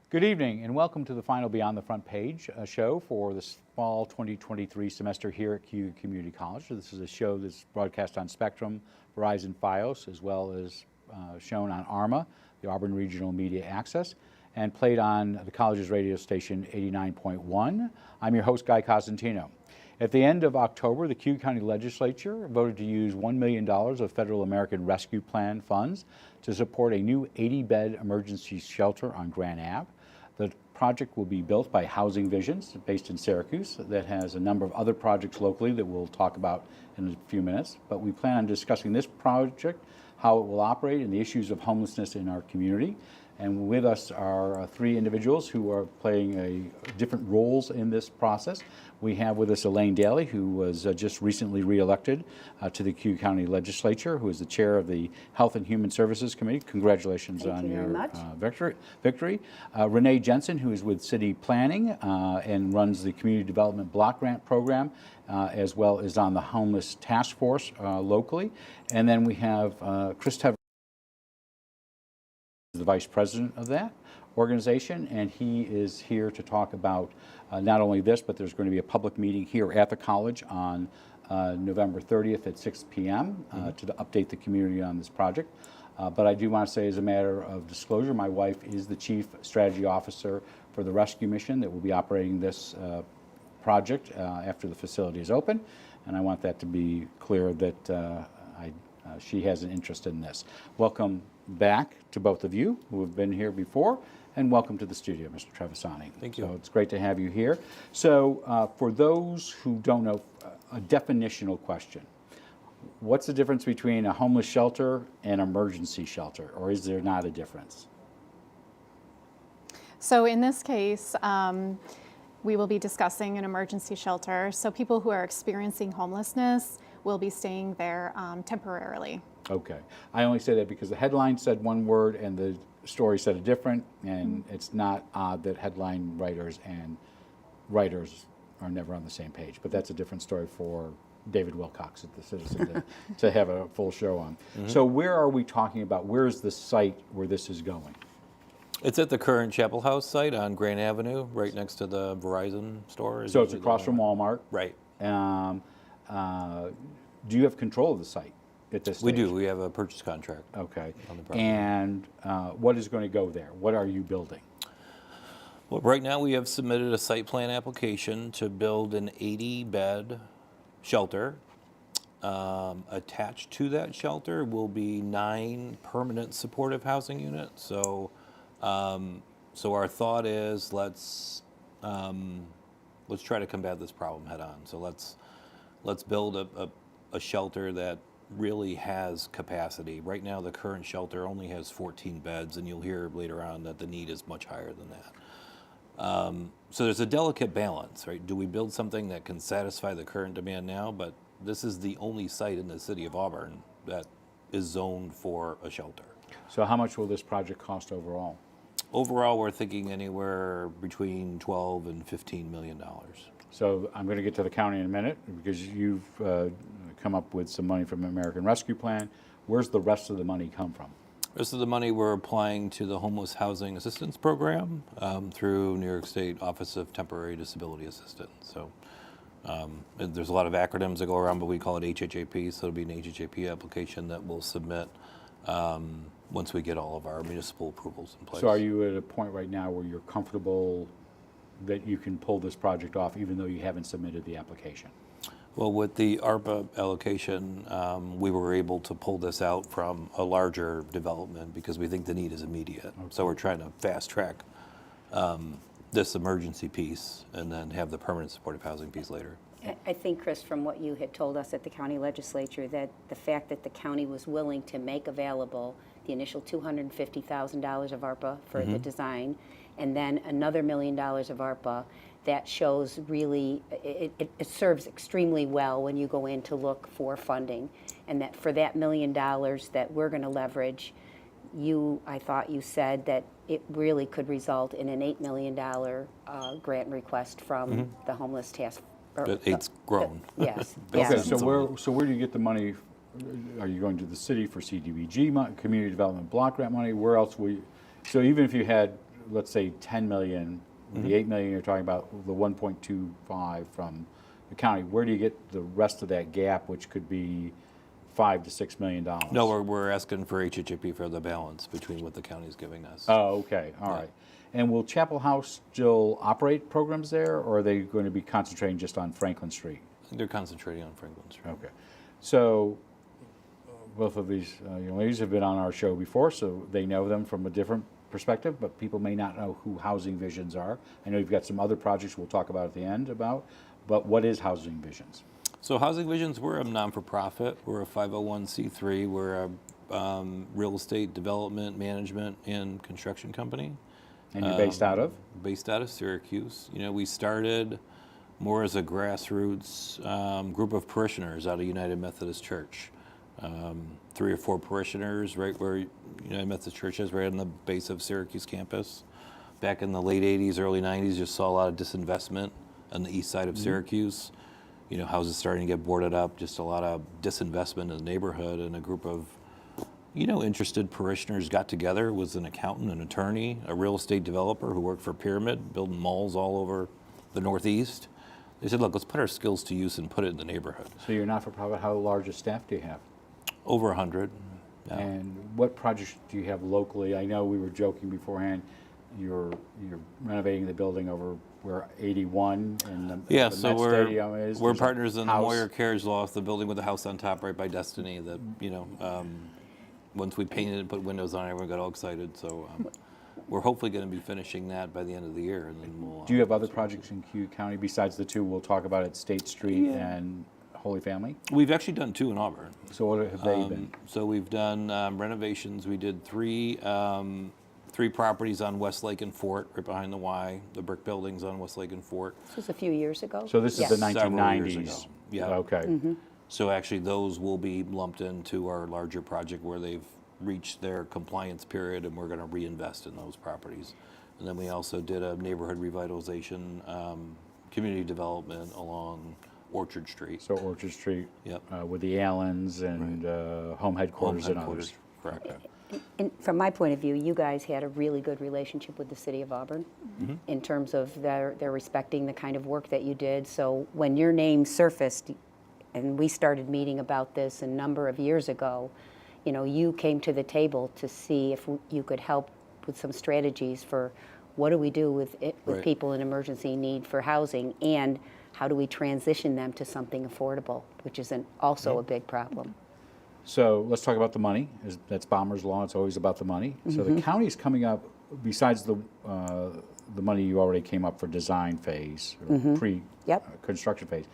Good evening and welcome to the final Beyond the Front Page show for this fall 2023 semester here at CU Community College. This is a show that's broadcast on Spectrum, Verizon Fios, as well as shown on ARMA, the Auburn Regional Media Access, and played on the college's radio station 89.1. I'm your host, Guy Cosentino. At the end of October, the CU County Legislature voted to use $1 million of Federal American Rescue Plan funds to support a new 80-bed emergency shelter on Grand Ave. The project will be built by Housing Visions, based in Syracuse, that has a number of other projects locally that we'll talk about in a few minutes. But we plan on discussing this project, how it will operate, and the issues of homelessness in our community. And with us are three individuals who are playing different roles in this process. We have with us Elaine Daly, who was just recently re-elected to the CU County Legislature, who is the chair of the Health and Human Services Committee. Congratulations on your victory. Renee Jensen, who is with City Planning and runs the Community Development Block Grant Program, as well as on the Homeless Task Force locally. And then we have Chris Tever, the vice president of that organization, and he is here to talk about not only this, but there's going to be a public meeting here at the college on November 30th at 6 p.m. To update the community on this project. But I do want to say, as a matter of disclosure, my wife is the chief strategy officer for the rescue mission that will be operating this project after the facility is open, and I want that to be clear that she has an interest in this. Welcome back to both of you who have been here before, and welcome to the studio, Mr. Trevisani. Thank you. So it's great to have you here. So for those who don't know, a definitional question. What's the difference between a homeless shelter and emergency shelter, or is there not a difference? So in this case, we will be discussing an emergency shelter. So people who are experiencing homelessness will be staying there temporarily. Okay. I only say that because the headline said one word and the story said a different, and it's not odd that headline writers and writers are never on the same page. But that's a different story for David Wilcox at the Citizen to have a full show on. So where are we talking about? Where is the site where this is going? It's at the current Chapel House site on Grand Avenue, right next to the Verizon store. So it's across from Walmart. Right. Do you have control of the site at this stage? We do. We have a purchase contract. Okay. On the property. And what is going to go there? What are you building? Well, right now we have submitted a site plan application to build an 80-bed shelter. Attached to that shelter will be 9 permanent supportive housing units. So our thought is let's try to combat this problem head on. So let's build a shelter that really has capacity. Right now, the current shelter only has 14 beds, and you'll hear later on that the need is much higher than that. So there's a delicate balance, right? Do we build something that can satisfy the current demand now? But this is the only site in the city of Auburn that is zoned for a shelter. So how much will this project cost overall? Overall, we're thinking anywhere between $12 and $15 million. So I'm going to get to the county in a minute because you've come up with some money from the American Rescue Plan. Where's the rest of the money come from? The rest of the money we're applying to the Homeless Housing Assistance Program through New York State Office of Temporary Disability Assistance. So there's a lot of acronyms that go around, but we call it HHAP, so it'll be an HHAP application that we'll submit once we get all of our municipal approvals in place. So are you at a point right now where you're comfortable that you can pull this project off even though you haven't submitted the application? Well, with the ARPA allocation, we were able to pull this out from a larger development because we think the need is immediate. Okay. So we're trying to fast track this emergency piece and then have the permanent supportive housing piece later. I think, Chris, from what you had told us at the county legislature, that the fact that the county was willing to make available the initial $250,000 of ARPA for the design, and then another $1 million of ARPA, that shows really, it serves extremely well when you go in to look for funding. And that for that $1 million that we're going to leverage, I thought you said that it really could result in an $8 million grant request from the Homeless Task Force. It's grown. Yes. Okay, Yes. so where do you get the money? Are you going to the city for CDBG, Community Development Block Grant money? Where else will you? So even if you had let's say 10 million, the 8 million you're talking about, the 1.25 from the county, where do you get the rest of that gap, which could be $5 to $6 million? No, we're asking for HHP for the balance between what the county's giving us. Oh, okay, all right. And will Chapel House still operate programs there, or are they going to be concentrating just on Franklin Street? They're concentrating on Franklin Street. Okay. So both of these young ladies have been on our show before, so they know them from a different perspective, but people may not know who Housing Visions are. I know you've got some other projects we'll talk about at the end about, but what is Housing Visions? So Housing Visions, we're a non-for-profit. We're a 501c3. We're a real estate development, management, and construction company. And you're based out of? Based out of Syracuse. You know, we started more as a grassroots group of parishioners out of United Methodist Church. 3 or 4 parishioners right where United Methodist Church is, right on the base of Syracuse campus. Back in the late 80s, early 90s, just saw a lot of disinvestment on the east side of Syracuse. You know, houses starting to get boarded up, just a lot of disinvestment in the neighborhood, and a group of, interested parishioners got together. It was an accountant, an attorney, a real estate developer who worked for Pyramid, building malls all over the Northeast. They said, look, let's put our skills to use and put it in the neighborhood. So you're not for profit. How large a staff do you have? Over 100. Yeah. And what projects do you have locally? I know we were joking beforehand. You're renovating the building over where 81 and the Yeah, the so Met we're Stadium is. we're There's a partners in the house. Moyer Carriage Loft, the building with the house on top, right by Destiny. That once we painted and put windows on, everyone got all excited. So we're hopefully going to be finishing that by the end of the year, and then we'll. Do you have other projects in Cuyahoga County besides the two we'll talk about at State Street Yeah. and Holy Family? We've actually done 2 in Auburn. So what have they been? So we've done renovations. We did 3 properties on Westlake and Fort, right behind the Y. The brick buildings on Westlake and Fort. This was a few years ago. So this is Yes. the Several 1990s. years ago. Yeah. Okay. So actually, those will be lumped into our larger project where they've reached their compliance period, and we're going to reinvest in those properties. And then we also did a neighborhood revitalization, community development along Orchard Street. So Orchard Street Yep. with the Allens and home headquarters and others. Correct. And from my point of view, you guys had a really good relationship with the city of Auburn in terms of their respecting the kind of work that you did. So when your name surfaced, and we started meeting about this a number of years ago, you came to the table to see if you could help with some strategies for what do we do with Right. people in emergency need for housing, and how do we transition them to something affordable, which is also a big problem. So let's talk about the money. That's Bomber's Law. It's always about the money. So the county's coming up, besides the money you already came up for design phase, or Yep. pre-construction phase,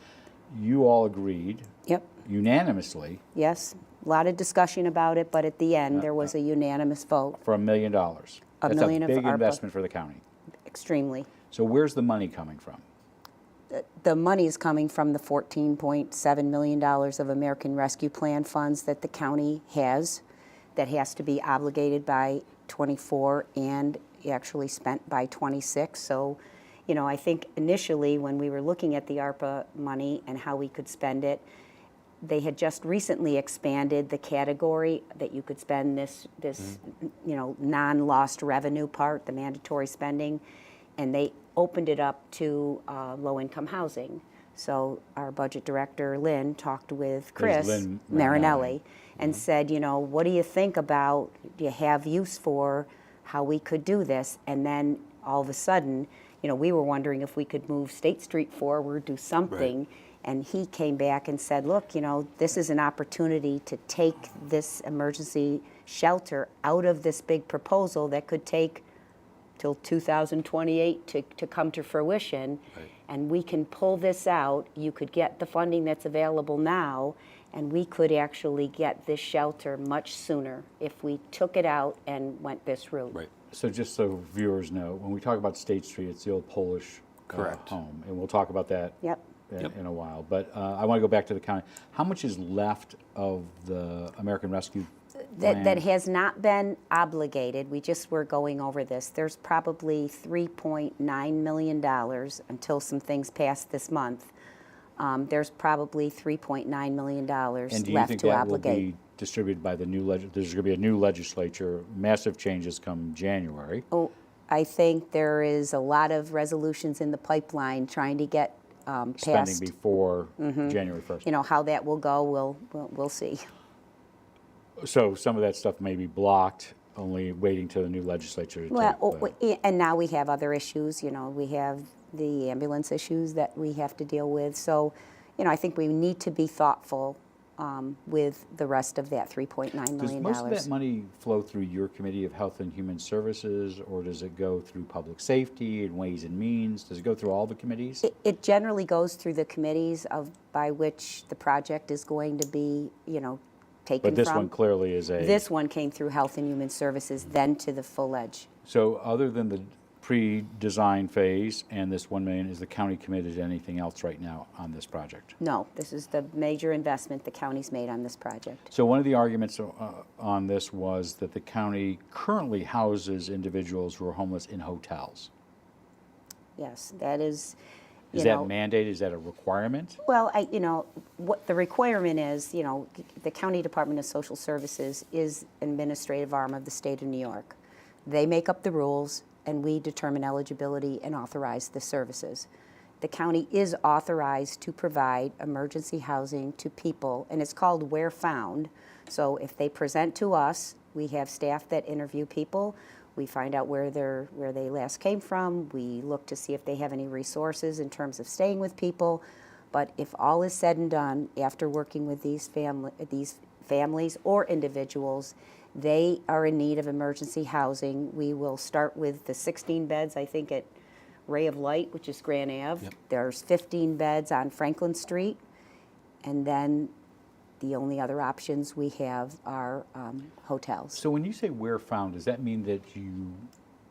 you all agreed Yep. unanimously Yes. A lot of discussion about it, but at the end, there was a unanimous vote. for $1 million. That's million a of big ARPA. investment for the county. Extremely. So where's the money coming from? The money is coming from the $14.7 million of American Rescue Plan funds that the county has, that has to be obligated by 24 and actually spent by 26. So, I think initially when we were looking at the ARPA money and how we could spend it, they had just recently expanded the category that you could spend this non-lost revenue part, the mandatory spending, and they opened it up to low-income housing. So our budget director, Lynn, talked with Chris Lynn Marinelli and said, what do you think about, do you have use for how we could do this? And then all of a sudden, we were wondering if we could move State Street forward, do something. Right. And he came back and said, look, this is an opportunity to take this emergency shelter out of this big proposal that could take till 2028 to come to fruition. Right. And we can pull this out. You could get the funding that's available now, and we could actually get this shelter much sooner if we took it out and went this route. Right. So just so viewers know, when we talk about State Street, it's the old Polish Correct. home. And we'll talk about that Yep. in a while. But I want to go back to the county. How much is left of the American Rescue Plan? That has not been obligated. We just were going over this. There's probably $3.9 million until some things pass this month. There's probably $3.9 million And do you left think to that obligate. will be distributed by the new there's going to be a new legislature, massive changes come January. Oh, I think there is a lot of resolutions in the pipeline trying to get Spending passed. before January 1st. You know, how that will go, we'll see. So some of that stuff may be blocked, only waiting till the new legislature to take. And now we have other issues, you know, we have the ambulance issues that we have to deal with. So, you know, I think we need to be thoughtful with the rest of that $3.9 million. Does most of that money flow through your Committee of Health and Human Services, or does it go through Public Safety and Ways and Means? Does it go through all the committees? It generally goes through the committees by which the project is going to be, you know, taken from. But this one clearly is a... This one came through Health and Human Services, then to the full edge. So other than the pre-design phase and this $1 million, is the county committed to anything else right now on this project? No, this is the major investment the county's made on this project. So one of the arguments on this was that the county currently houses individuals who are homeless in hotels. Yes, that is, Is that mandated? Is that a requirement? well, you know, what the requirement is, you know, the County Department of Social Services is administrative arm of the state of New York. They make up the rules, and we determine eligibility and authorize the services. The county is authorized to provide emergency housing to people, and it's called Where Found. So if they present to us, we have staff that interview people. We find out where they last came from. We look to see if they have any resources in terms of staying with people. But if all is said and done, after working with these families or individuals, they are in need of emergency housing. We will start with the 16 beds, I think, at Ray of Light, which is Grand Ave. Yep. There's 15 beds on Franklin Street. And then the only other options we have are hotels. So when you say where found, does that mean that you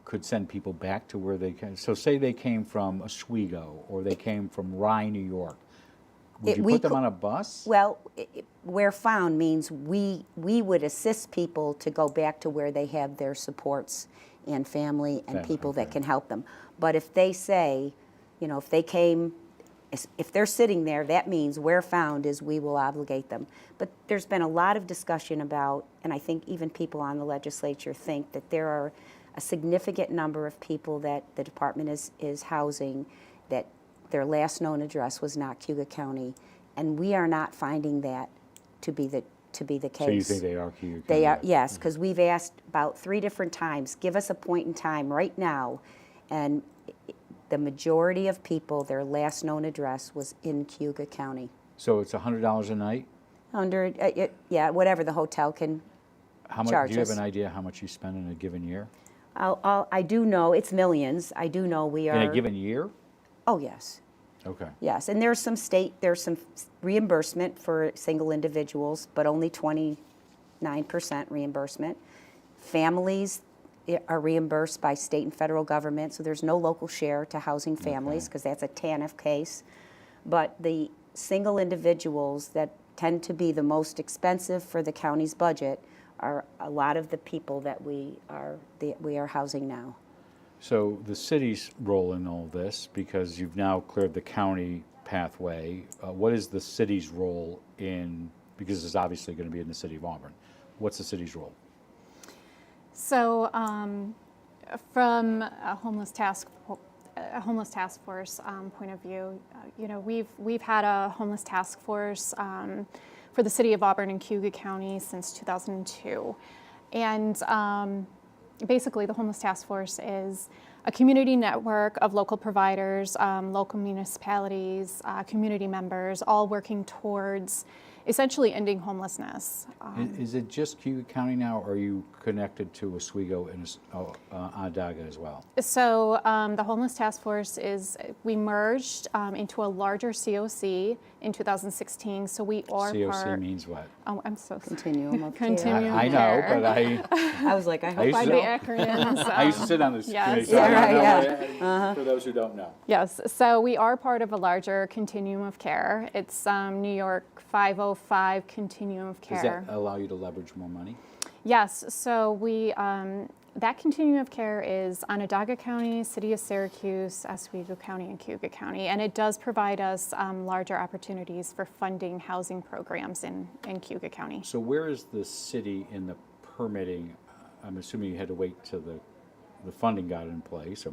could send people back to where they came? So say they came from Oswego or they came from Rye, New York. Would you put them on a bus? Well, where found means we would assist people to go back to where they have their supports and family and people that can help them. But if they say, you know, if they're sitting there, that means where found is we will obligate them. But there's been a lot of discussion about, and I think even people on the legislature think that there are a significant number of people that the department is housing that their last known address was not Cuyahoga County, and we are not finding that to be the case. So you think they are Cuyahoga County? They are, yes, because we've asked about 3 different times, give us a point in time right now, and the majority of people, their last known address was in Cuyahoga County. So it's $100 a night? Yeah, whatever the hotel can How much? charge Do you have us. an idea how much you spend in a given year? I do know, it's millions. I do know we are. In a given year? Oh, yes. Okay. Yes, and there's some reimbursement for single individuals, but only 29% reimbursement. Families are reimbursed by state and federal government, so there's no local share to housing families because that's a TANF case. But the single individuals that tend to be the most expensive for the county's budget are a lot of the people that we are housing now. So the city's role in all this, because you've now cleared the county pathway, what is the city's role in, because it's obviously going to be in the city of Auburn, what's the city's role? So from a homeless task force point of view, you know, we've had a homeless task force for the city of Auburn and Cuyahoga County since 2002. And basically, the Homeless Task Force is a community network of local providers, local municipalities, community members, all working towards essentially ending homelessness. Is it just Cuyahoga County now, or are you connected to Oswego and Onondaga as well? So the Homeless Task Force we merged into a larger COC in 2016. So we are COC means what? Oh, I'm so sorry. Continuum of care. Continuum I of know, care. but I was like, I hope used By to the know. acronyms. I used to sit on this Yes. committee, so Yeah, I right, know it, for those who don't know. Yes, so we are part of a larger continuum of care. It's New York 505 Continuum of Does Care. that allow you to leverage more money? Yes, so we that continuum of care is Onondaga County, City of Syracuse, Oswego County, and Cuyahoga County, and it does provide us larger opportunities for funding housing programs in Cuyahoga County. So where is the city in the permitting? I'm assuming you had to wait till the the funding got in place, or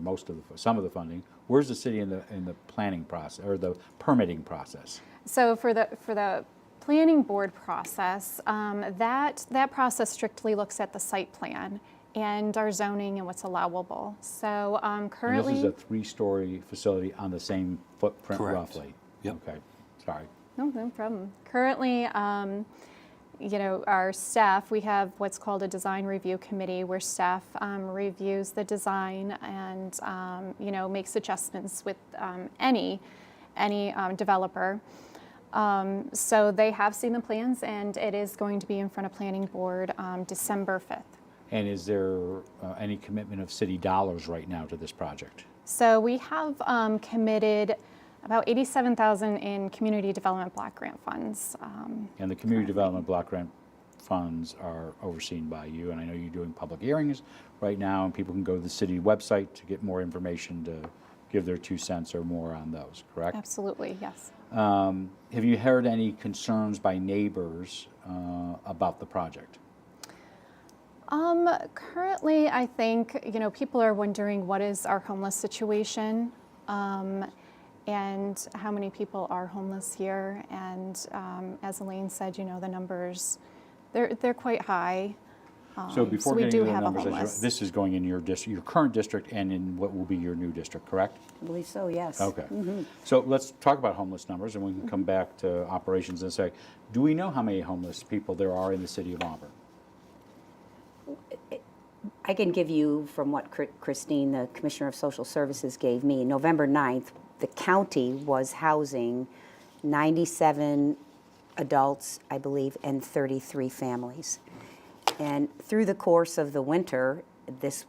some of the funding. Where's the city in the planning process, or the permitting process? So for the planning board process, that process strictly looks at the site plan and our zoning and what's allowable. So currently, And this is a 3-story facility on the same footprint Correct. roughly? Yep. Okay, sorry. no problem. Currently, our staff, we have what's called a design review committee where staff reviews the design and makes adjustments with any developer. So they have seen the plans, and it is going to be in front of planning board December 5th. And is there any commitment of city dollars right now to this project? So we have committed about $87,000 in community development block grant funds. And the community development block grant funds are overseen by you, and I know you're doing public hearings right now, and people can go to the city website to get more information to give their 2 cents or more on those, correct? Absolutely, yes. Have you heard any concerns by neighbors about the project? Currently, I think, people are wondering what is our homeless situation and how many people are homeless here. And as Elaine said, the numbers, they're quite high. So before we getting do to the have a numbers, homeless. this is going in your district, your current district, and in what will be your new district, correct? I believe so, yes. Okay. So let's talk about homeless numbers, and we can come back to operations in a sec. Do we know how many homeless people there are in the city of Auburn? I can give you from what Christine, the Commissioner of Social Services, gave me. November 9th, the county was housing 97 adults, I believe, and 33 families. And through the course of the winter, this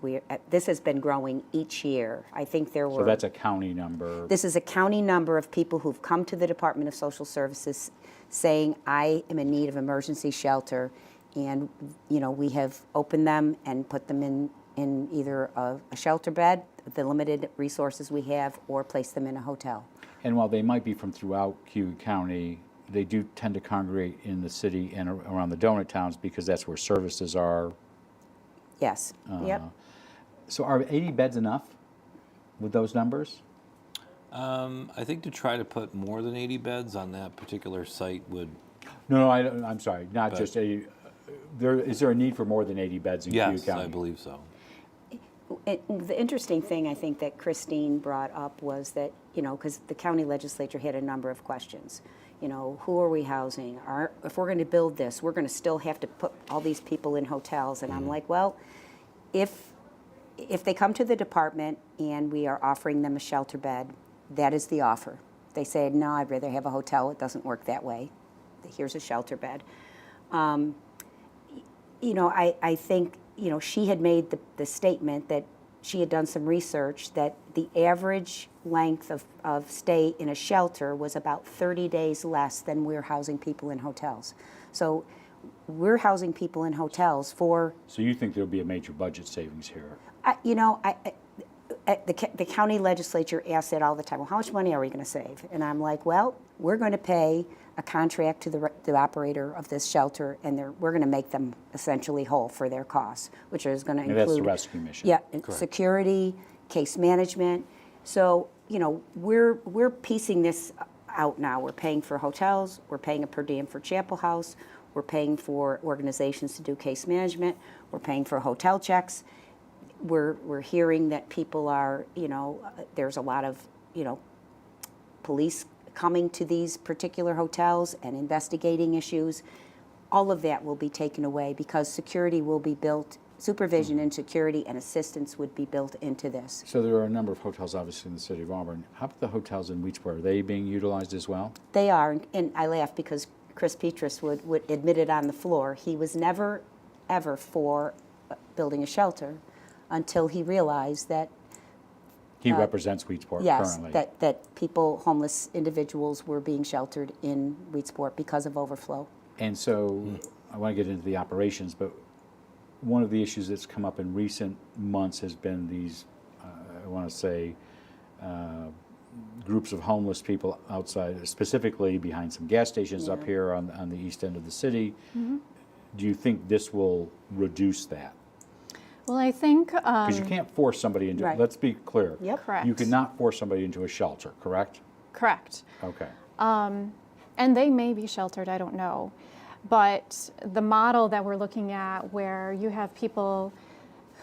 has been growing each year. I think there were... So that's a county number. This is a county number of people who've come to the Department of Social Services saying, I am in need of emergency shelter. And, we have opened them and put them in either a shelter bed, the limited resources we have, or place them in a hotel. And while they might be from throughout Cuyahoga County, they do tend to congregate in the city and around the donut towns because that's where services are. Yes, yep. So are 80 beds enough with those numbers? I think to try to put more than 80 beds on that particular site would, No, I'm sorry, not just 80. Is there a need for more than 80 beds in Cuyahoga yes, County? I believe so. The interesting thing I think that Christine brought up was that, because the county legislature had a number of questions. Who are we housing? If we're going to build this, we're going to still have to put all these people in hotels. And I'm like, well, if they come to the department and we are offering them a shelter bed, that is the offer. They say, no, I'd rather have a hotel. It doesn't work that way. Here's a shelter bed. I think, she had made the statement that she had done some research that the average length of stay in a shelter was about 30 days less than we're housing people in hotels. So we're housing people in hotels for... So you think there'll be a major budget savings here? The county legislature asks that all the time. Well, how much money are we going to save? And I'm like, well, we're going to pay a contract to the operator of this shelter, and we're going to make them essentially whole for their costs, which is going to include... That's the rescue mission. Yeah, security, case management. So, we're piecing this out now. We're paying for hotels. We're paying a per diem for Chapel House. We're paying for organizations to do case management. We're paying for hotel checks. We're hearing that people are, there's a lot of, police coming to these particular hotels and investigating issues. All of that will be taken away because security will be built, supervision and security and assistance would be built into this. So there are a number of hotels, obviously, in the city of Auburn. How about the hotels in Weedsport? Are they being utilized as well? They are, and I laugh because Chris Petrus would admit it on the floor. He was never, ever for building a shelter until he realized that He represents Weedsport yes, currently. that people, homeless individuals, were being sheltered in Weedsport because of overflow. And so I want to get into the operations, but one of the issues that's come up in recent months has been these, I want to say, groups of homeless people outside, specifically behind some gas stations up here on the east end of the city. Do you think this will reduce that? Well, I think, Because you can't force somebody into, Right. let's be clear. Yep. Correct. You cannot force somebody into a shelter, correct? correct. Okay. And they may be sheltered, I don't know. But the model that we're looking at, where you have people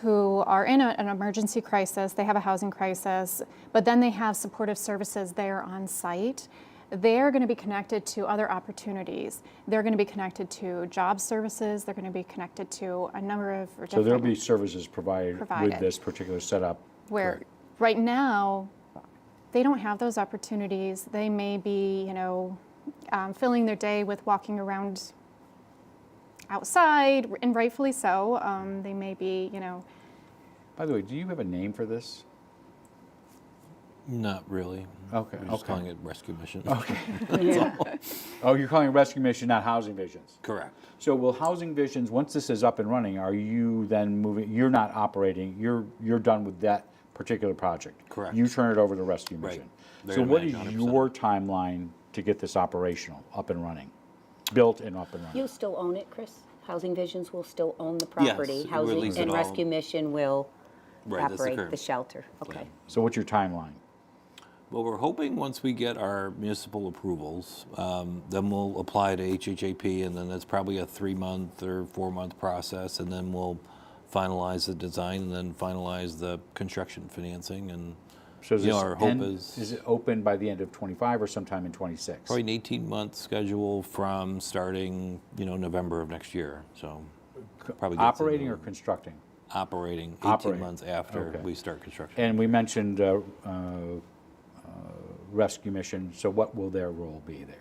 who are in an emergency crisis, they have a housing crisis, but then they have supportive services there on site, they're going to be connected to other opportunities. They're going to be connected to job services, they're going to be connected to a number of So there'll different- be services provided with Provided. this particular setup. where Correct. right now they don't have those opportunities. They may be, filling their day with walking around outside, and rightfully so. They may be, By the way, do you have a name for this? Not really. Okay, We're just okay. calling it rescue mission. Oh, you're calling it Rescue Mission, not Housing Visions. Correct. So will Housing Visions, once this is up and running, are you then moving, you're not operating, you're done with that particular project? Correct. You turn it over to Rescue Right. Mission? They're So gonna what is manage 100%. your timeline to get this operational, up and running? Built and up and running? You'll still own it, Chris? Housing Visions will still own the Yes, property? we Housing lease it and all. Rescue Mission will Right, that's the operate current the shelter? Okay. plan. So what's your timeline? Well, we're hoping once we get our municipal approvals, then we'll apply to HHAP, and then that's probably a 3-month or 4-month process, and then we'll finalize the design and then finalize the construction financing. And So is You know, this our hope end- is- it open by the end of '25 or sometime in '26? probably an 18-month schedule from starting, November of next year. So probably gets Operating into or constructing? operating 18 Operating. months after Okay. we start construction. And we mentioned Rescue Mission, so what will their role be there?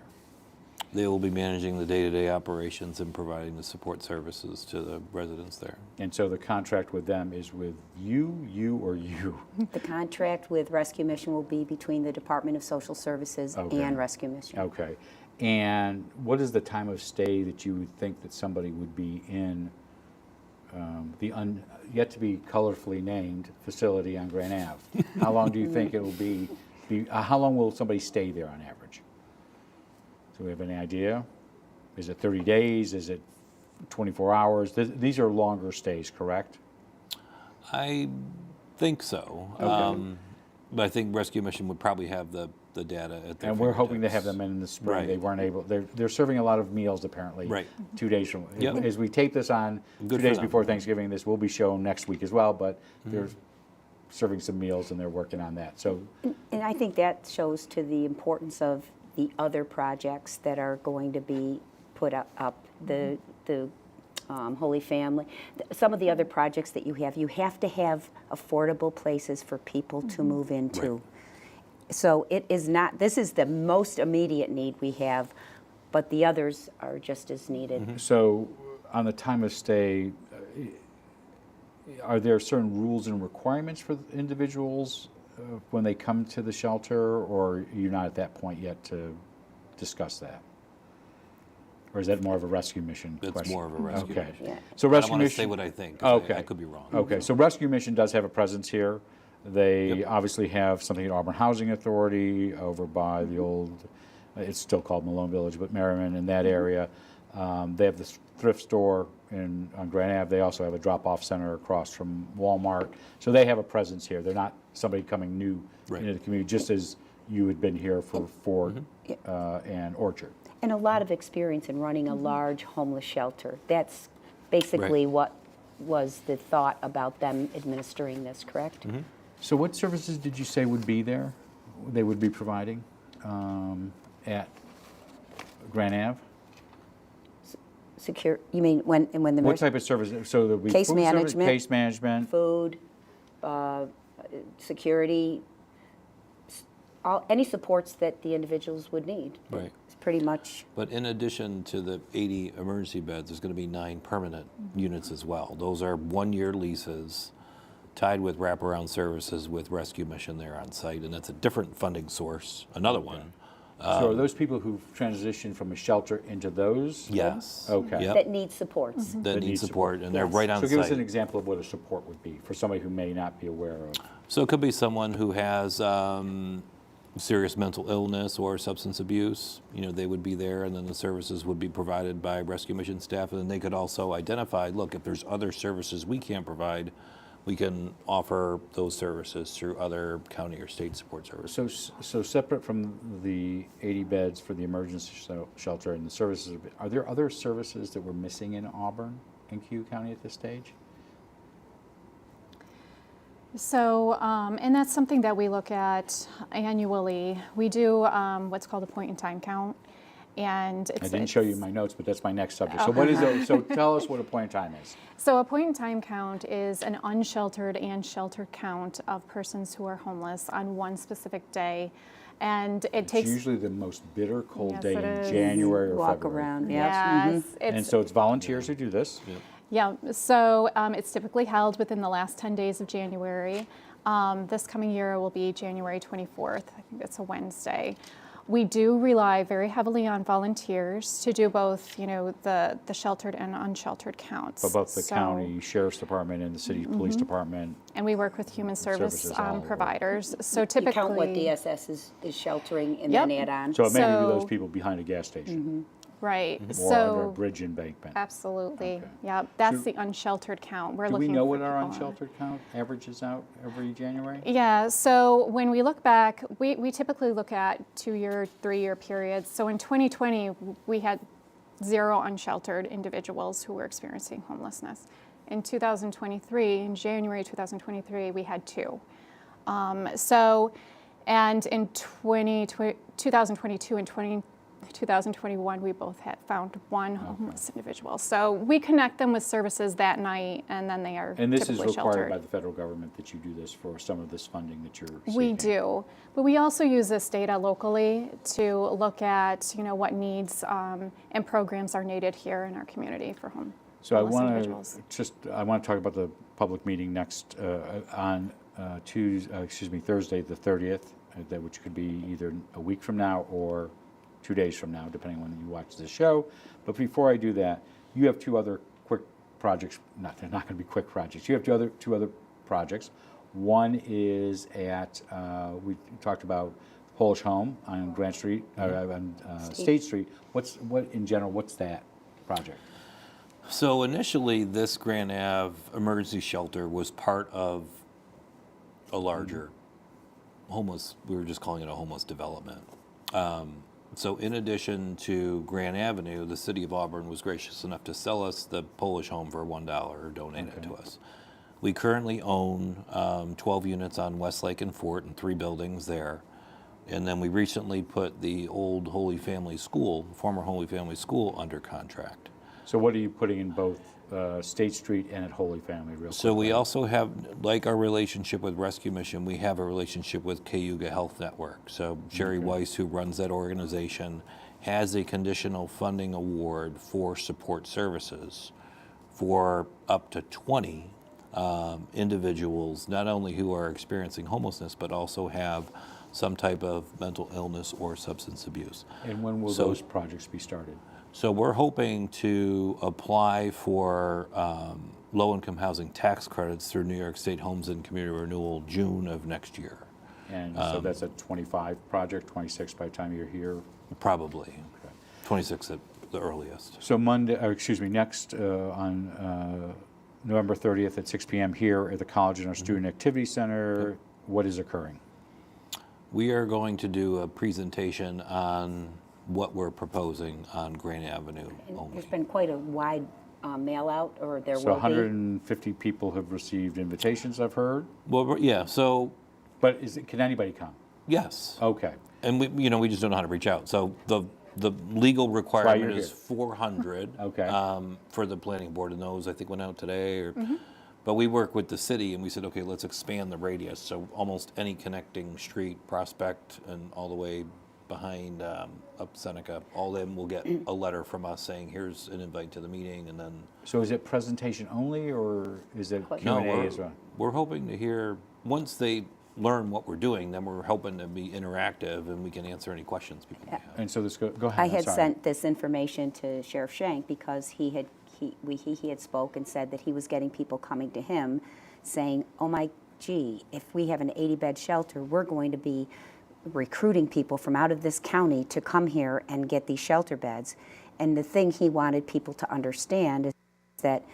They will be managing the day-to-day operations and providing the support services to the residents there. And so the contract with them is with you, or you? The contract with Rescue Mission will be between the Department of Social Services Okay. and Rescue Mission. Okay. And what is the time of stay that you would think that somebody would be in the yet to be colorfully named facility on Grand Ave? How long do you think it will be, how long will somebody stay there on average? Do we have any idea? Is it 30 days? Is it 24 hours? These are longer stays, correct? I think so. But I think Rescue Mission would probably have the data at their And we're hoping to have fingertips. them in the spring. Right. They weren't able, they're serving a lot of meals apparently. Right. 2 days from, Yep. as we tape this on, Good 2 for days them. before Thanksgiving, this will be shown next week as well, but Mm-hmm. they're serving some meals and they're working on that. So, And I think that shows to the importance of the other projects that are going to be put up, the Holy Family. Some of the other projects that you have to have affordable places for people to move into. Right. So it is not, this is the most immediate need we have, but the others are just as needed. so on the time of stay, are there certain rules and requirements for individuals when they come to the shelter, or you're not at that point yet to discuss that? Or is that more of a Rescue Mission question? It's more of a Rescue Okay. Mission. Yeah. So I don't Rescue want to Mission. say what I think, 'cause Okay. I could be wrong. Okay, so Rescue Mission does have a presence here. They Yep. obviously have something at Auburn Housing Authority over by the old, it's still called Malone Village, but Merriman in that area. They have the thrift store on Grand Ave. They also have a drop-off center across from Walmart. So they have a presence here. They're not somebody coming new Right. into the community, just as you had been here for Ford Mm-hmm. and Orchard. And a lot of experience in running a large homeless shelter. That's basically what was the thought about them administering this, correct? So what services did you say would be there, they would be providing at Grand Ave? Secure, you mean when the What type of service? So there'll be Case food service, management. case management. food, security, any supports that the individuals would need. Right. It's pretty much, But in addition to the 80 emergency beds, there's going to be 9 permanent units as well. Those are 1-year leases tied with wraparound services with Rescue Mission there on site, and that's a different funding source, another one. So are those people who've transitioned from a shelter into those? Yes. Okay. Yep. that need supports. That need support, and they're Yes. right on So give us an site. example of what a support would be for somebody who may not be aware of. So it could be someone who has serious mental illness or substance abuse, they would be there, and then the services would be provided by rescue mission staff, and then they could also identify, look, if there's other services we can't provide, we can offer those services through other county or state support services. So separate from the 80 beds for the emergency shelter and the services, are there other services that we're missing in Auburn and Cuyahoga County at this stage? So, and that's something that we look at annually. We do what's called a point-in-time count, and I didn't show you my notes, but that's my next subject. So what is it? So tell us what a point in time is. So a point-in-time count is an unsheltered and sheltered count of persons who are homeless on one specific day, and it takes. It's usually the most bitter cold Yes, day it in is. January or Walk February. around, yeah. Yes, And it's so it's volunteers who do this. Yep. yeah. So it's typically held within the last 10 days of January. This coming year will be January 24th. I think it's a Wednesday. We do rely very heavily on volunteers to do both, the sheltered and unsheltered counts. For both the So- county sheriff's department and the city police department. And we work with human service Services all over. providers. So You typically, count what DSS is sheltering and Yep. then add on. So it may be those So- people behind a gas station right? or under a So bridge embankment. absolutely, Okay. yeah. That's Do- the unsheltered count. We're Do we looking know for what our people on- unsheltered count averages out every January? Yeah, so when we look back, we typically look at 2-year, 3-year periods. So in 2020, we had 0 unsheltered individuals who were experiencing homelessness. In 2023, in January 2023, we had 2. And in 2022 and 2021, we both had found 1 homeless individual. So we connect them with services that night, and then they are And this is typically required sheltered. by the federal government that you do this for some of this funding that you're seeking? We do, but we also use this data locally to look at, what needs and programs are needed here in our community for homeless individuals. I want to talk about the public meeting next on Thursday the 30th, which could be either a week from now or 2 days from now, depending on when you watch the show. But before I do that, you have 2 other quick projects. They're not going to be quick projects. You have two other projects. One is at, we talked about Polish Home on Grant Street, on State Street. What's that project? So initially, this Grand Ave emergency shelter was part of a larger homeless, we were just calling it a homeless development. So in addition to Grand Avenue, the city of Auburn was gracious enough to sell us the Polish Home for $1 or donate it to us. We currently own 12 units on Westlake and Fort and 3 buildings there. And then we recently put the old Holy Family School, former Holy Family School, under contract. So what are you putting in both State Street and at Holy Family real quick? So we also have, like our relationship with Rescue Mission, we have a relationship with Cayuga Health Network. So Sherry Weiss, who runs that organization, has a conditional funding award for support services for up to 20 individuals, not only who are experiencing homelessness, but also have some type of mental illness or substance abuse. And when will So- those projects be started? So we're hoping to apply for low-income housing tax credits through New York State Homes and Community Renewal June of next year. And so that's a 25 project, 26 by the time you're here? Probably. 26 at the earliest. So next on November 30th at 6 p.m. here at the college in our Student Activity Center, what is occurring? We are going to do a presentation on what we're proposing on Grand Avenue And only. there's been quite a wide mail out, or there So will be. 150 people have received invitations, I've heard. Well, yeah, so But can anybody come? yes. Okay. And we just don't know how to reach out. So the legal requirement is here. 400 Okay. for the planning board, and those I think went out today. But we work with the city, and we said, okay, let's expand the radius. So almost any connecting street, Prospect, and all the way behind up Seneca, all of them will get a letter from us saying, here's an invite to the meeting, and then. So is it presentation only, or is it No, Q&A as well? we're hoping to hear, once they learn what we're doing, then we're hoping to be interactive and we can answer any questions people may have. And so go ahead. I I'm had sorry. sent this information to Sheriff Shank because he had spoke and said that he was getting people coming to him saying, oh my gee, if we have an 80-bed shelter, we're going to be recruiting people from out of this county to come here and get these shelter beds. And the thing he wanted people to understand is that,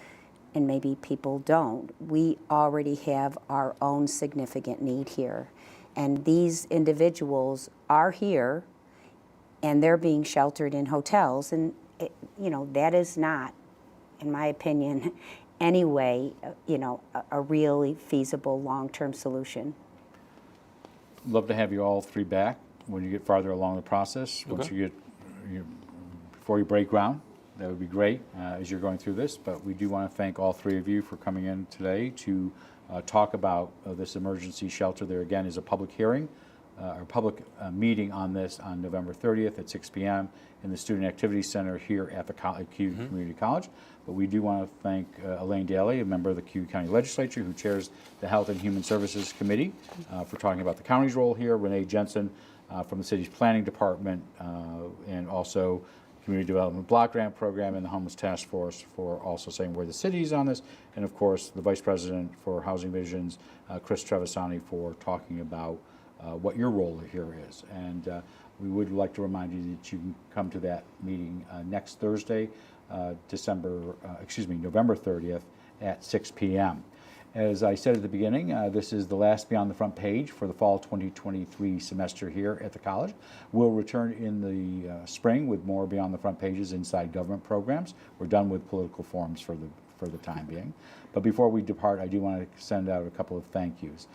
and maybe people don't, we already have our own significant need here. And these individuals are here and they're being sheltered in hotels. And, that is not, in my opinion, anyway, a really feasible long-term solution. Love to have you all three back when you get farther along the process. Once Okay. you get, before you break ground, that would be great as you're going through this. But we do want to thank all three of you for coming in today to talk about this emergency shelter. There again is a public hearing, or public meeting on this on November 30th at 6 p.m. in the Student Activity Center here at the Cuyahoga Community College. But we do want to thank Elaine Daly, a member of the Cuyahoga County Legislature who chairs the Health and Human Services Committee, for talking about the county's role here. Renee Jensen from the city's planning department, and also Community Development Block Grant Program and the Homeless Task Force for also saying where the city is on this. And of course, the Vice President for Housing Visions, Chris Trevisani, for talking about what your role here is. And we would like to remind you that you can come to that meeting next Thursday, November 30th at 6 p.m. As I said at the beginning, this is the last Beyond the Front Page for the fall 2023 semester here at the college. We'll return in the spring with more Beyond the Front Pages inside government programs. We're done with political forums for the time being. But before we depart, I do want to send out a couple of thank yous.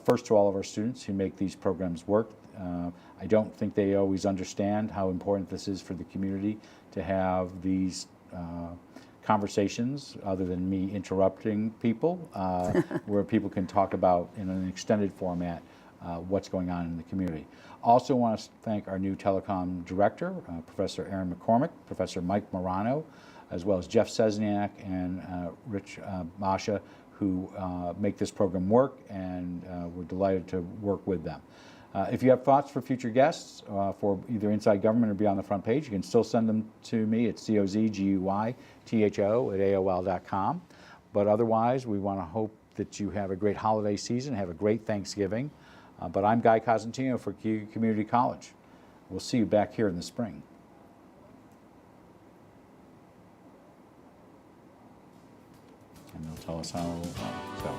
First, to all of our students who make these programs work. I don't think they always understand how important this is for the community to have these conversations, other than me interrupting people, where people can talk about in an extended format what's going on in the community. Also want to thank our new telecom director, Professor Aaron McCormick, Professor Mike Morano, as well as Jeff Sesniak and Rich Masha, who make this program work, and we're delighted to work with them. If you have thoughts for future guests for either Inside Government or Beyond the Front Page, you can still send them to me at cozguytho@aol.com. But otherwise, we want to hope that you have a great holiday season, have a great Thanksgiving. But I'm Guy Cosentino for Cuyahoga Community College. We'll see you back here in the spring. And they'll tell us how. So.